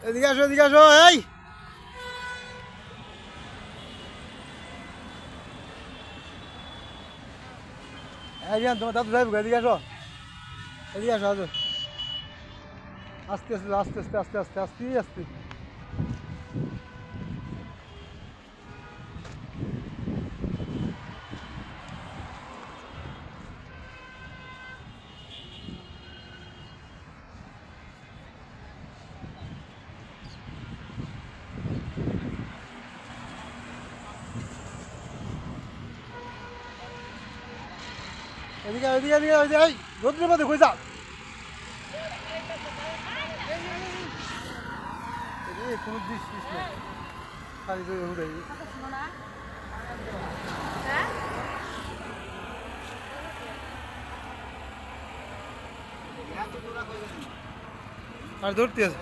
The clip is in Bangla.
এদিকে আসো এদিকে আসো এই রিয়ান তোমার দাদু যাইব এদিকে আসো এদিকে আসো আসো আস্তে আস্তে আস্তে আস্তে আস্তে আস্তে আস্তে আস্তে এদিকে এদিকে এদিকে এদিকে এই রোদ্রের মধ্যে কই যাও কোনো দৃষ্টি নেই খালি উড়ে আর ধরতে আছে